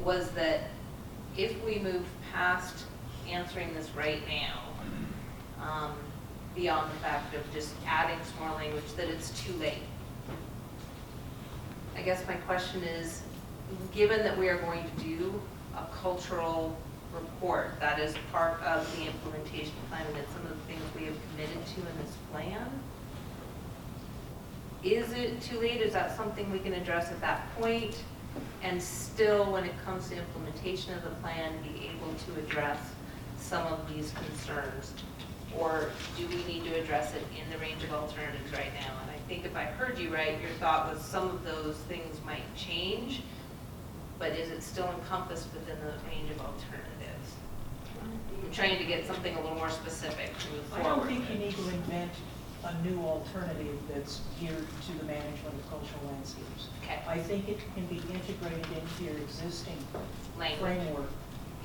was that if we move past answering this right now, beyond the fact of just adding some more language, that it's too late. I guess my question is, given that we are going to do a cultural report that is part of the implementation plan, and it's some of the things we have committed to in this plan, is it too late? Is that something we can address at that point, and still, when it comes to implementation of the plan, be able to address some of these concerns? Or do we need to address it in the range of alternatives right now? And I think if I heard you right, your thought was some of those things might change, but is it still encompassed within the range of alternatives? I'm trying to get something a little more specific to move forward. I don't think you need to invent a new alternative that's geared to the management of cultural landscapes. Okay. I think it can be integrated into your existing Language. framework,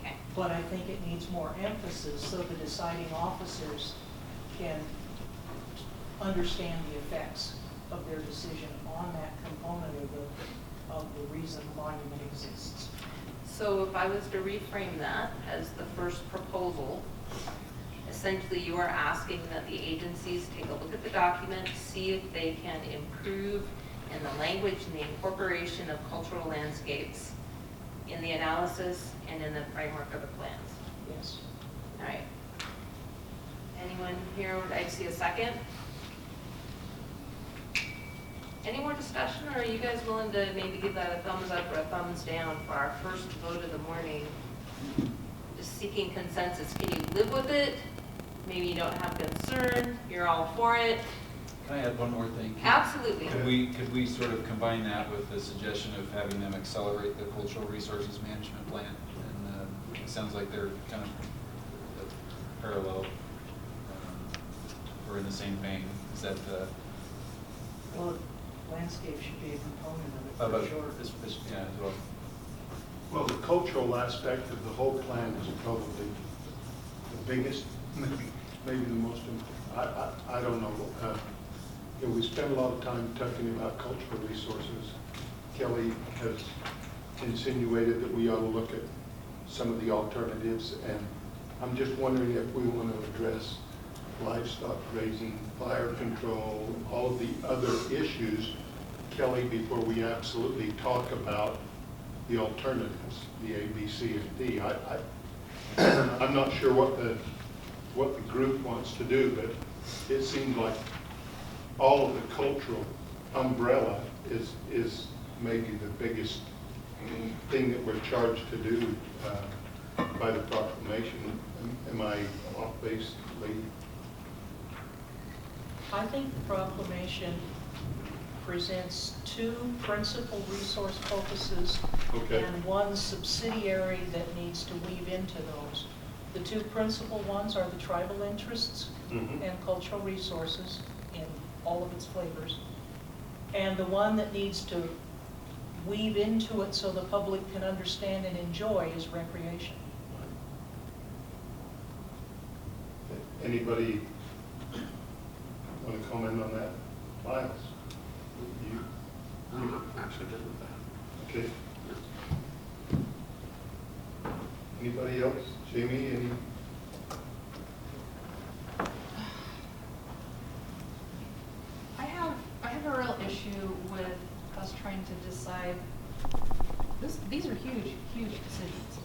Okay. but I think it needs more emphasis so the deciding officers can understand the effects of their decision on that component of the reason the monument exists. So if I was to reframe that as the first proposal, essentially you are asking that the agencies take a look at the document, see if they can improve in the language and the incorporation of cultural landscapes in the analysis and in the framework of the plans. Yes. All right. Anyone here, would I see a second? Any more discussion, or are you guys willing to maybe give that a thumbs up or a thumbs down for our first vote of the morning? Just seeking consensus. Can you live with it? Maybe you don't have concern, you're all for it. Can I add one more thing? Absolutely. Could we sort of combine that with the suggestion of having them accelerate the cultural resources management plan? And it sounds like they're kind of parallel, or in the same vein. Is that Well, landscape should be a component of it, for sure. Yeah, as well. Well, the cultural aspect of the whole plan is probably the biggest, maybe the most important. I don't know. You know, we spend a lot of time talking about cultural resources. Kelly has insinuated that we ought to look at some of the alternatives, and I'm just wondering if we want to address livestock grazing, fire control, all of the other issues, Kelly, before we absolutely talk about the alternatives, the A, B, C, and D. I'm not sure what the group wants to do, but it seems like all of the cultural umbrella is maybe the biggest thing that we're charged to do by the proclamation. Am I off base, lady? I think the proclamation presents two principal resource focuses Okay. and one subsidiary that needs to weave into those. The two principal ones are the tribal interests Mhm. and cultural resources in all of its flavors. And the one that needs to weave into it so the public can understand and enjoy is recreation. Anybody want to comment on that? Miles? You Actually good with that. okay? Anybody else? Jamie, any? I have a real issue with us trying to decide, these are huge, huge decisions.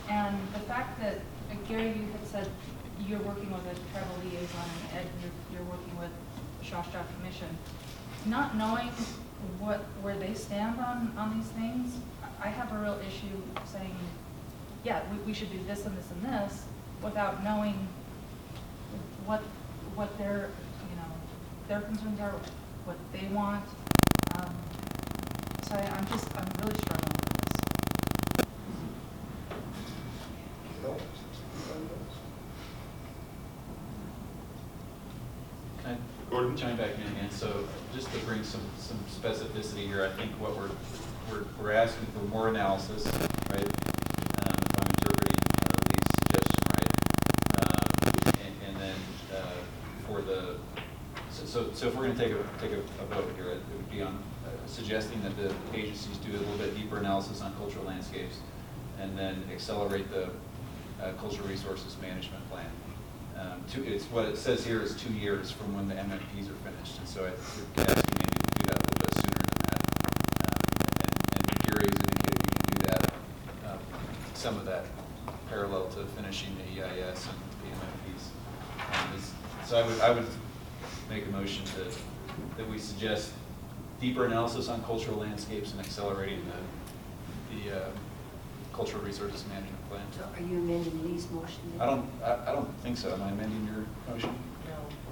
And the fact that, Gary, you had said you're working with a tribal liaison, and Ed, you're working with the Shawshot Commission. Not knowing where they stand on these things, I have a real issue saying, yeah, we should do this and this and this, without knowing what their, their concerns are, what they want. So I'm really struggling with this. Can I Gordon? chime back in again? So just to bring some specificity here, I think what we're asking for more analysis, right? If I'm interpreting Lee's suggestion right, and then for the so if we're going to take a vote here, it would be on suggesting that the agencies do a little bit deeper analysis on cultural landscapes, and then accelerate the cultural resources management plan. It's what it says here is 2 years from when the MMPs are finished, and so I would ask you maybe to do that a little bit sooner than that. And Gary has indicated we can do that, some of that parallel to finishing the EIS and the MMPs. So I would make a motion that we suggest deeper analysis on cultural landscapes and accelerating the cultural resources management plan. So are you amending Lee's motion? then? I don't think so. Am I amending your motion?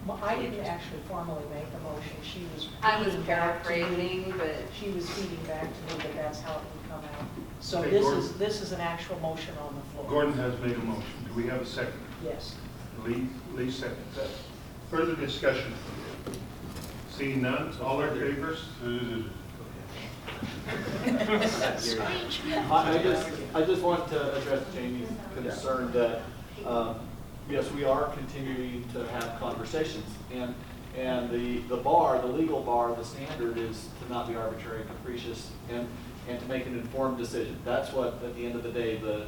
No, I didn't actually formally make a motion. She was. I was feeding back to me. paraphrasing, but She was feeding back to me that that's how it would come out. So Okay, this Gordon. is, this is an actual motion on the floor. Gordon has made a motion. Do we have a second? Yes. Lee seconds that. Further discussion? Seeing none, all in favor? I just want to address Jamie's concern that, yes, we are continuing to have conversations. And the bar, the legal bar, the standard is to not be arbitrary and capricious and to make an informed decision. That's what, at the end of the day, the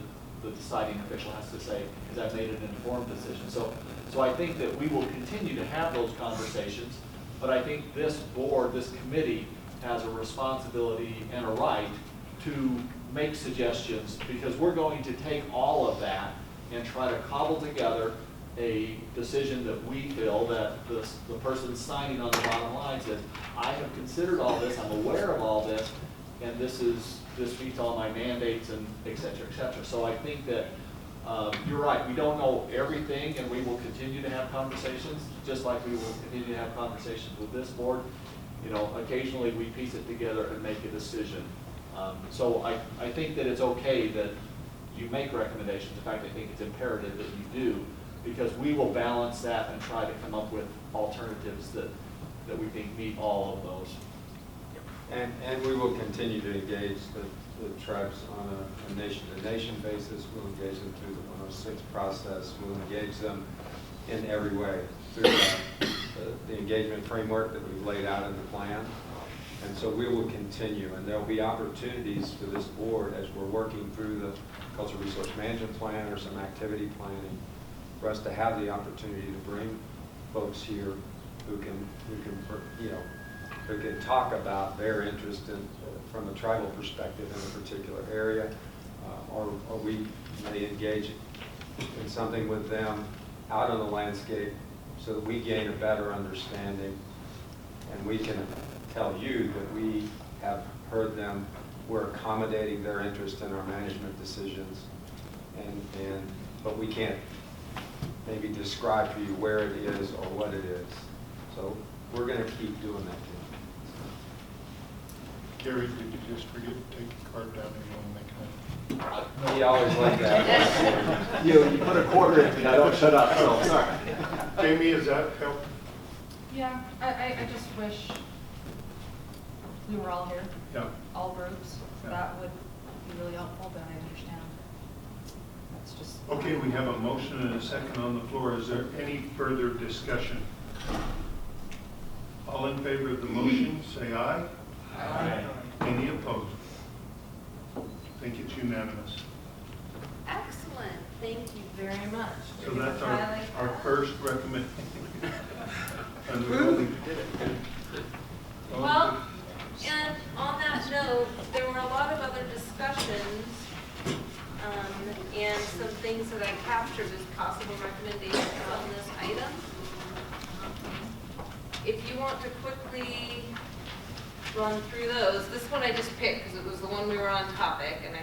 deciding official has to say, is I've made an informed decision. So I think that we will continue to have those conversations, but I think this board, this committee, has a responsibility and a right to make suggestions, because we're going to take all of that and try to cobble together a decision that we feel that the person signing on the bottom line says, I have considered all this, I'm aware of all this, and this meets all my mandates and et cetera, et cetera. So I think that you're right, we don't know everything, and we will continue to have conversations, just like we will continue to have conversations with this board. You know, occasionally we piece it together and make a decision. So I think that it's okay that you make recommendations. In fact, I think it's imperative that you do, because we will balance that and try to come up with alternatives that we think meet all of those. And we will continue to engage the tribes on a nation-to-nation basis. We'll engage them through the 106 process. We'll engage them in every way through the engagement framework that we've laid out in the plan. And so we will continue, and there'll be opportunities for this board as we're working through the cultural resource management plan or some activity planning for us to have the opportunity to bring folks here who can talk about their interest in, from a tribal perspective in a particular area, or we may engage in something with them out on the landscape so that we gain a better understanding, and we can tell you that we have heard them, we're accommodating their interest in our management decisions, but we can't maybe describe for you where it is or what it is. So we're going to keep doing that too. Gary, did you just forget to take a card down and you want to make a He always like that. You put a quarter in me, I don't shut up, so, sorry. Jamie, does that help? Yeah, I just wish we were all here, Yeah. all groups. Yeah. That would be really helpful, but I understand. That's just. Okay, we have a motion and a second on the floor. Is there any further discussion? All in favor of the motion, say aye. Aye. Any opposed? I think it's unanimous. excellent. Thank you very much. So that's our Highlight. first recommendation. And we only did it. Well, and on that note, there were a lot of other discussions and some things that I captured as possible recommendations on this item. If you want to quickly run through those, this one I just picked because it was the one we were on topic, and